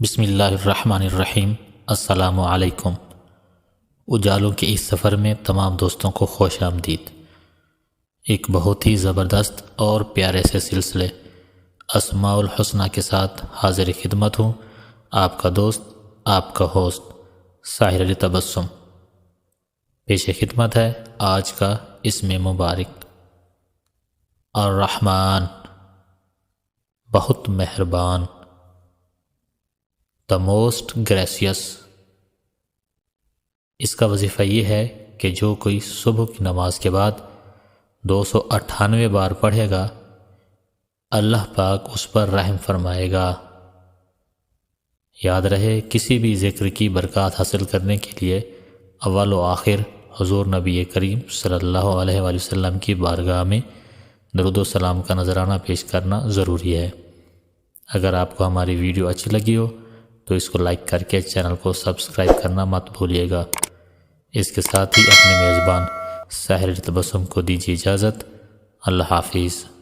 بسم اللہ الرحمن الرحیم۔ السلام علیکم۔ اجالوں کے اس سفر میں تمام دوستوں کو خوش آمدید۔ ایک بہت ہی زبردست اور پیارے سے سلسلے اسماء الحسنہ کے ساتھ حاضر خدمت ہوں، آپ کا دوست، آپ کا ہوسٹ ساحر علی تبسم۔ پیش خدمت ہے آج کا اسم مبارک الرحمن، بہت مہربان، دا موسٹ گریسیس۔ اس کا وظیفہ یہ ہے کہ جو کوئی صبح کی نماز کے بعد 298 بار پڑھے گا، اللہ پاک اس پر رحم فرمائے گا۔ یاد رہے، کسی بھی ذکر کی برکات حاصل کرنے کے لیے اول و آخر حضور نبی کریم صلی اللہ علیہ وآلہ وسلم کی بارگاہ میں درود و سلام کا نذرانہ پیش کرنا ضروری ہے۔ اگر آپ کو ہماری ویڈیو اچھی لگی ہو تو اس کو لائک کر کے چینل کو سبسکرائب کرنا مت بھولیے گا۔ اس کے ساتھ ہی اپنے میزبان ساحر علی تبسم کو دیجیے اجازت۔ اللہ حافظ۔